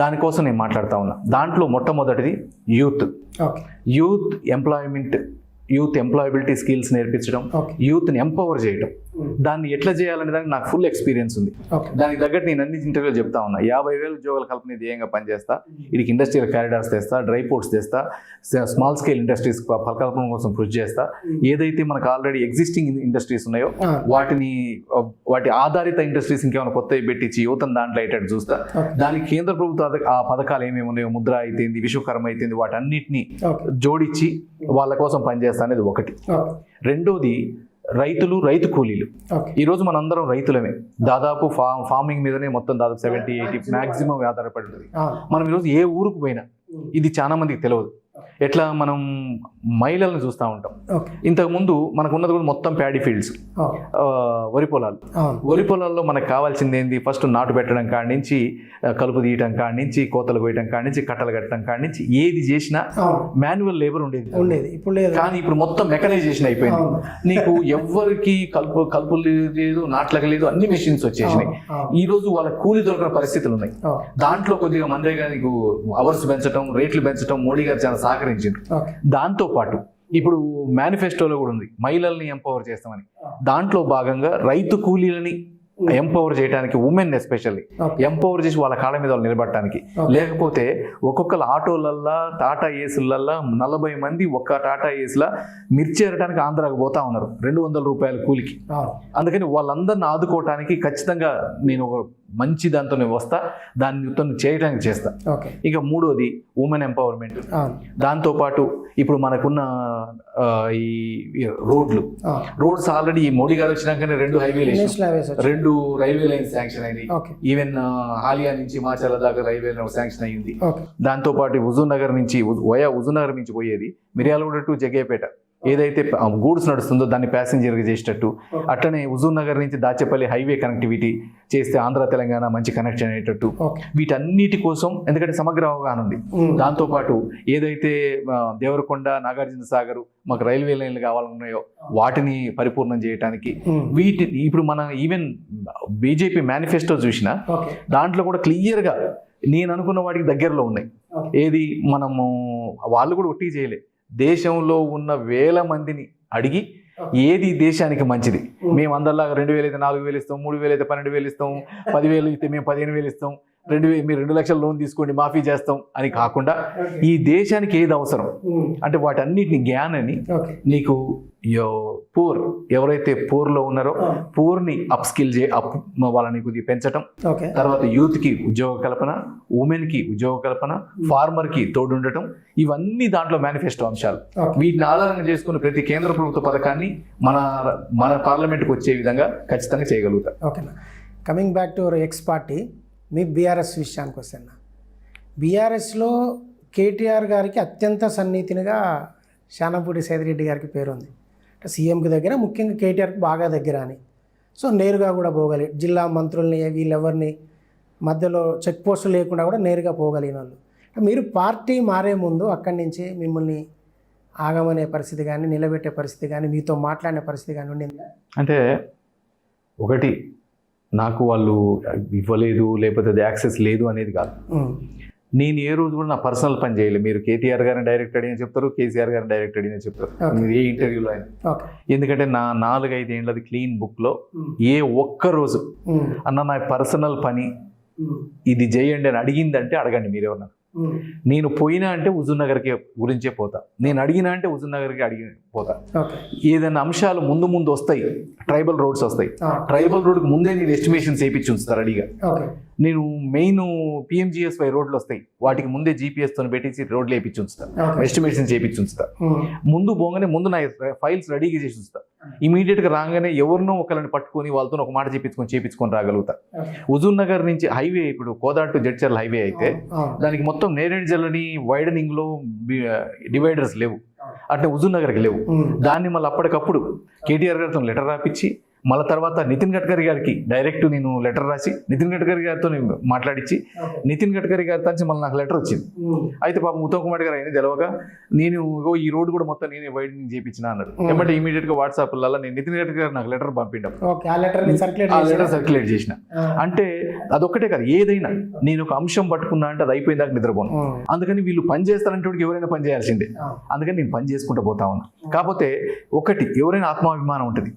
దానికోసం నేను మాట్లాడుతూ ఉన్నా. దాంట్లో మొట్టమొదటిది youth employment, youth employability skills నేర్పించడం, యూత్ని ఎంపవర్ చేయడం. దాన్ని ఎట్లా చేయాలనే దానికి నాకు ఫుల్ ఎక్స్పీరియన్స్ ఉంది. దానికి తగ్గట్టు నేను అన్ని ఇంటర్వ్యూలు చెప్తా ఉన్నా. 50,000 ఉద్యోగాల కల్పన ధ్యేయంగా పనిచేస్తా, వీడికి ఇండస్ట్రియల్ కారిడార్స్ తెస్తా, డ్రై పోర్ట్స్ తెస్తా, స్మాల్ స్కేల్ ఇండస్ట్రీస్ కల్పన కోసం కృషి చేస్తా. ఏదైతే మనకు ఆల్రెడీ ఎగ్జిస్టింగ్ ఇండస్ట్రీస్ ఉన్నాయో వాటి ఆధారిత ఇండస్ట్రీస్ ఇంకేమైనా కొత్తవి పెట్టించి యువతను దాంట్లో అయ్యేటట్టు చూస్తా. దానికి కేంద్ర ప్రభుత్వ ఆ పథకాలు ఏమేమి ఉన్నాయో, ముద్ర అయితేంది, విశ్వకర్మ అయితేంది, వాటన్నిటిని జోడించి వాళ్ళ కోసం పనిచేస్తా అనేది ఒకటి. రెండోది రైతు కూలీలు. ఈరోజు మనందరం రైతులమే, దాదాపు ఫార్మింగ్ మీదనే మొత్తం దాదాపు 70-80 మ్యాక్సిమం ఆధారపడి ఉంటుంది. మనం ఈరోజు ఏ ఊరుకు పోయినా ఇది చాలా మందికి తెలియదు. ఎట్లా మనం మహిళలను చూస్తూ ఉంటాం. ఇంతకుముందు మనకు ఉన్నది కూడా మొత్తం ప్యాడీ ఫీల్డ్స్, వరి పొలాల్లో మనకు కావాల్సింది ఏంది? ఫస్ట్ నాటు పెట్టడం కాడి నుంచి, కలుపు తీయటం కాడి నుంచి, కోతలు కోయటం కాడి నుంచి, కట్టలు కట్టడం కాడి నుంచి, ఏది చేసినా మాన్యువల్ లేబర్ ఉండేది. కానీ ఇప్పుడు మొత్తం మెకనైజేషన్ అయిపోయింది. నీకు ఎవ్వరికి కలుపు లేదు, నాట్లకు లేదు, అన్ని మెషిన్స్ వచ్చేసినాయి. ఈ రోజు వాళ్ళ కూలి దొరికిన పరిస్థితులు ఉన్నాయి. దాంట్లో కొద్దిగా మనరేగా నీకు అవర్స్ పెంచడం, రేట్లు పెంచడం మోడీ గారు చాలా సహకరించారు. దాంతో పాటు ఇప్పుడు మేనిఫెస్టోలో కూడా ఉంది మహిళల్ని ఎంపవర్ చేస్తామని. దాంట్లో భాగంగా రైతు కూలీలని ఎంపవర్ చేయడానికి, ఉమెన్ ఎస్పెషల్లీ ఎంపవర్ చేసి వాళ్ళ కాళ్ళ మీద వాళ్ళు నిలబడటానికి. లేకపోతే ఒక్కొక్కరు ఆటోలల్లా, టాటా ఏసులల్లా 40 మంది ఒక్క టాటా ఏసులా మిర్చి ఏరడానికి ఆంధ్రాకు పోతా ఉన్నారు 200 రూపాయల కూలికి. అందుకని వాళ్ళందరిని ఆదుకోవటానికి ఖచ్చితంగా నేను ఒక మంచి దాంతో వస్తా, దాన్ని చేయడానికి చేస్తా. ఇక మూడోది ఉమెన్ ఎంపవర్మెంట్. దాంతోపాటు ఇప్పుడు మనకున్న ఈ రోడ్స్ ఆల్రెడీ మోడీ గారు వచ్చినాకనే 2 రైల్వే లైన్స్ శాంక్షన్ అయింది. ఈవెన్ హాలియా నుంచి మాచర్ల దాకా రైల్వే శాంక్షన్ అయ్యింది. దాంతో పాటు హుజూర్ నగర్ నుంచి పోయేది మిర్యాలగూడ టు జగ్గయ్యపేట ఏదైతే గూడ్స్ నడుస్తుందో దాన్ని ప్యాసింజర్గా చేసేటట్టు, అట్లనే హుజూర్ నగర్ నుంచి దాచేపల్లి హైవే కనెక్టివిటీ చేస్తే ఆంధ్ర తెలంగాణ మంచి కనెక్షన్ అయ్యేటట్టు, వీటన్నిటి కోసం ఎందుకంటే సమగ్ర అవగాహన ఉంది. దాంతోపాటు ఏదైతే దేవరకొండ, నాగార్జున సాగర్ మాకు రైల్వే లైన్లు కావాలన్నాయో వాటిని పరిపూర్ణం చేయడానికి ఇప్పుడు మన ఈవెన్ బీజేపీ మేనిఫెస్టో చూసినా దాంట్లో కూడా క్లియర్గా నేను అనుకున్న వాటికి దగ్గరలో ఉన్నాయి. ఏది మనము వాళ్ళు కూడా ఒట్టి చేయలే, దేశంలో ఉన్న వేల మందిని అడిగి ఏది దేశానికి మంచిది, మేము అందరిలాగా 2,000 అయితే 4,000 ఇస్తాం, 3,000 అయితే 12,000 ఇస్తాం, 10,000 అయితే మేము 15,000 ఇస్తాం, మీరు 2 లక్షల లోన్ తీసుకోండి మాఫీ చేస్తాం అని కాకుండా ఈ దేశానికి ఏది అవసరం అంటే వాటన్నిటిని జ్ఞానాన్ని నీకు పూర్ ఎవరైతే పూర్లో ఉన్నారో పూర్ని అప్ స్కిల్ వాళ్ళని కొద్దిగా పెంచడం, తర్వాత యూత్కి ఉద్యోగ కల్పన, ఉమెన్కి ఉద్యోగ కల్పన, ఫార్మర్కి తోడుండటం, ఇవన్నీ దాంట్లో మేనిఫెస్టో అంశాలు. వీటిని ఆధారంగా చేసుకుని ప్రతి కేంద్ర ప్రభుత్వ పథకాన్ని మన పార్లమెంట్కి వచ్చే విధంగా ఖచ్చితంగా చేయగలుగుతాం. ఓకేనా. Coming back to X party, me BRS విషయానికి వస్తున్నా. బీఆర్ఎస్లో కేటీఆర్ గారికి అత్యంత సన్నిహితునిగా శానంపూడి సైదిరెడ్డి గారికి పేరుంది. సీఎంకి దగ్గర, ముఖ్యంగా కేటీఆర్కి బాగా దగ్గర అని. సో నేరుగా కూడా పోగలి జిల్లా మంత్రుల్ని వీళ్ళెవరిని మధ్యలో చెక్ పోస్టులు లేకుండా కూడా నేరుగా పోగలిగిన వాళ్ళు. మీరు పార్టీ మారే ముందు అక్కడి నుంచి మిమ్మల్ని ఆగమనే పరిస్థితి కానీ, నిలబెట్టే పరిస్థితి కానీ, మీతో మాట్లాడే పరిస్థితి కానీ ఉండిందా? అంటే ఒకటి, నాకు వాళ్ళు ఇవ్వలేదు లేకపోతే అది యాక్సెస్ లేదు అనేది కాదు. నేను ఏ రోజు కూడా నా పర్సనల్ పని చేయలేదు. మీరు కేటీఆర్ గారిని డైరెక్ట్ అడిగిన చెప్తారు, కేసీఆర్ గారిని డైరెక్ట్ అడిగిన చెప్తారు, మీరు ఏ ఇంటర్వ్యూలో అయినా. ఎందుకంటే నా 4-5 ఏళ్ళది క్లీన్ బుక్లో ఏ ఒక్క రోజు అన్న నా పర్సనల్ పని ఇది చేయండి అని అడిగిందంటే అడగండి మీరేమన్నా. నేను పోయినా అంటే హుజూర్ నగర్కి గురించే పోతా, నేను అడిగినా అంటే హుజూర్ నగర్కి అడిగి పోతా. ఏదైనా అంశాలు ముందు వస్తాయి, ట్రైబల్ రోడ్స్ వస్తాయి, ట్రైబల్ రోడ్కి ముందే నేను ఎస్టిమేషన్స్ వేయించి ఉంచుతారు రెడీగా. నేను మెయిన్ PMGSY రోడ్లు వస్తాయి, వాటికి ముందే GPS-తో పెట్టేసి రోడ్లు వేయించి ఉంచుతాను, ఎస్టిమేషన్స్ చేయించి ఉంచుతాను. ముందు పోగానే ముందు నా ఫైల్స్ రెడీగా చేసి ఉంచుతాను. ఇమీడియట్గా రాగానే ఎవరినో ఒకరిని పట్టుకొని వాళ్ళతో ఒక మాట చేపించుకొని రాగలుగుతా. హుజూర్ నగర్ నుంచి హైవే, ఇప్పుడు కోదాడ్ టు జడ్చర్ల హైవే అయితే దానికి మొత్తం నేరేడ్ జల్లని వైడనింగ్లో డివైడర్స్ లేవు, అంటే హుజూర్ నగర్కి లేవు. దాన్ని మళ్ళీ అప్పటికప్పుడు కేటీఆర్ గారితో లెటర్ రాపించి, మళ్ళీ తర్వాత నితిన్ గడ్కరీ గారికి డైరెక్ట్ నేను లెటర్ రాసి నితిన్ గడ్కరీ గారితో మాట్లాడించి, నితిన్ గడ్కరీ గారి నుంచి మళ్ళీ నాకు లెటర్ వచ్చింది. అయితే పాపం ఉత్తమ్ కుమార్ గారు అయినా తెలవగా నేను ఈ రోడ్ కూడా మొత్తం నేనే వైడనింగ్ చేయించిన అన్నాడు. ఏమంటే ఇమీడియట్గా వాట్సాప్లలో నేను నితిన్ గడ్కరీ గారు నాకు లెటర్ పంపించాం, ఆ లెటర్ సర్క్యులేట్ చేసిన. అంటే అదొక్కటే కాదు, ఏదైనా నేను ఒక అంశం పట్టుకున్నా అంటే అది అయిపోయిన దాకా నిద్రపోను. అందుకని వీళ్ళు పని చేస్తారంటే ఎవరైనా పని చేయాల్సిందే, అందుకని నేను పని చేసుకుంటూ పోతా ఉన్నా. కాకపోతే ఒకటి, ఎవరైనా ఆత్మాభిమానం ఉంటుంది.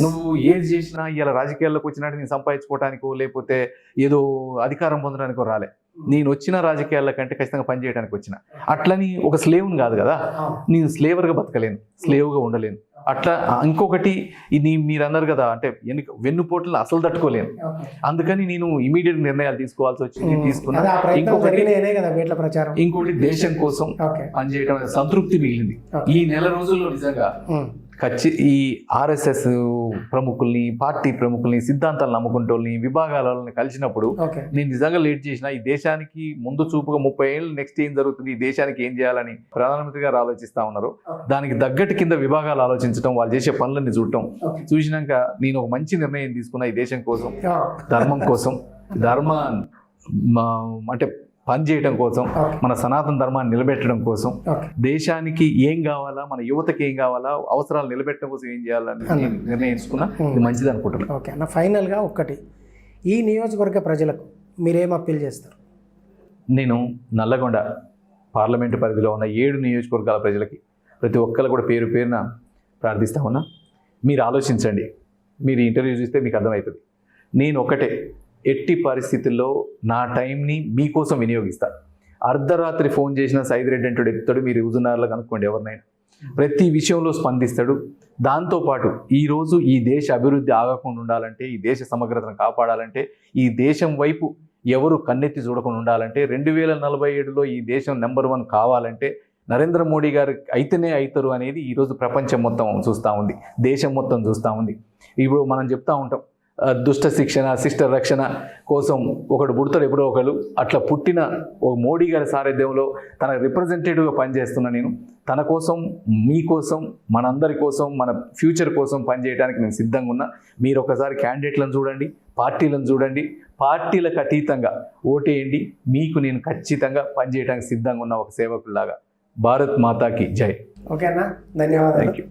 నువ్వు ఏది చేసినా ఇలా రాజకీయాల్లోకి వచ్చినట్టు నేను సంపాదించుకోవడానికో లేకపోతే ఏదో అధికారం పొందడానికో రాలే. నేను వచ్చిన రాజకీయాల కంటే ఖచ్చితంగా పని చేయడానికి వచ్చిన. అట్లని ఒక స్లేవ్ని కాదు కదా, నేను స్లేవర్గా బతకలేను, స్లేవ్గా ఉండలేను. అట్లా ఇంకొకటి, ఇది మీరు అన్నారు కదా, అంటే వెన్నుపోట్లను అసలు తట్టుకోలేను. అందుకని నేను ఇమీడియట్ నిర్ణయాలు తీసుకోవాల్సి వచ్చింది, తీసుకున్నా. ఇంకోటి దేశం కోసం పనిచేయడం సంతృప్తి మిగిలింది. ఈ నెల రోజుల్లో నిజంగా ఈ RSS ప్రముఖుల్ని, పార్టీ ప్రముఖుల్ని, సిద్ధాంతాలు నమ్ముకుంటోళ్ళని, విభాగాలని కలిసినప్పుడు నేను నిజంగా లేట్ చేసిన ఈ దేశానికి ముందు చూపుగా 30 ఏళ్ళు నెక్స్ట్ ఏం జరుగుతుంది, ఈ దేశానికి ఏం చేయాలని ప్రధానమంత్రి గారు ఆలోచిస్తా ఉన్నారు. దానికి తగ్గట్టు కింద విభాగాలు ఆలోచించడం, వాళ్ళు చేసే పనులన్నీ చూడటం చూసినాక నేను ఒక మంచి నిర్ణయం తీసుకున్నా. ఈ దేశం కోసం, ధర్మం కోసం, అంటే పని చేయడం కోసం, మన సనాతన ధర్మాన్ని నిలబెట్టడం కోసం, దేశానికి ఏం కావాలా, మన యువతకి ఏం కావాలా, అవసరాలు నిలబెట్టడం కోసం ఏం చేయాలని నిర్ణయించుకున్నా. ఇది మంచిది అనుకుంటున్నాను. ఓకే అన్న, ఫైనల్గా ఒక్కటి, ఈ నియోజకవర్గ ప్రజలకు మీరేం అప్పీల్ చేస్తారు? నేను నల్లగొండ పార్లమెంటు పరిధిలో ఉన్న 7 నియోజకవర్గాల ప్రజలకి ప్రతి ఒక్కరు కూడా పేరు పేరున ప్రార్థిస్తా ఉన్నా. మీరు ఆలోచించండి, మీరు ఇంటర్వ్యూ చూస్తే మీకు అర్థమవుతుంది. నేను ఒకటే, ఎట్టి పరిస్థితుల్లో నా టైంని మీకోసం వినియోగిస్తాను. అర్ధరాత్రి ఫోన్ చేసిన సైదిరెడ్డి అంటాడు, ఎత్తాడు, మీరు హుజూర్నగర్లో కనుక్కోండి ఎవరినైనా, ప్రతి విషయంలో స్పందిస్తాడు. దాంతోపాటు ఈరోజు ఈ దేశ అభివృద్ధి ఆగకుండా ఉండాలంటే, ఈ దేశ సమగ్రతను కాపాడాలంటే, ఈ దేశం వైపు ఎవరు కన్నెత్తి చూడకుండా ఉండాలంటే, 2047లో ఈ దేశం నెంబర్ 1 కావాలంటే నరేంద్ర మోడీ గారు అయితేనే అవుతారు అనేది ఈరోజు ప్రపంచం మొత్తం చూస్తూ ఉంది, దేశం మొత్తం చూస్తూ ఉంది. ఇప్పుడు మనం చెప్తా ఉంటాం, దుష్ట శిక్షణ, శిష్ట రక్షణ కోసం ఒకడు పుడతాడు ఎప్పుడో ఒకడు. అట్లా పుట్టిన ఒక మోడీ గారి సారథ్యంలో తన రిప్రజెంటేటివ్గా పనిచేస్తున్నా నేను. తన కోసం, మీకోసం, మనందరి కోసం, మన ఫ్యూచర్ కోసం పనిచేయడానికి నేను సిద్ధంగా ఉన్నా. మీరు ఒకసారి క్యాండిడేట్లను చూడండి, పార్టీలను చూడండి, పార్టీలకు అతీతంగా ఓటేయండి. మీకు నేను ఖచ్చితంగా పనిచేయడానికి సిద్ధంగా ఉన్న ఒక సేవకుల్లాగా. భారత్ మాతాకి జై. ఓకే అన్న, ధన్యవాదాలు. Thank you.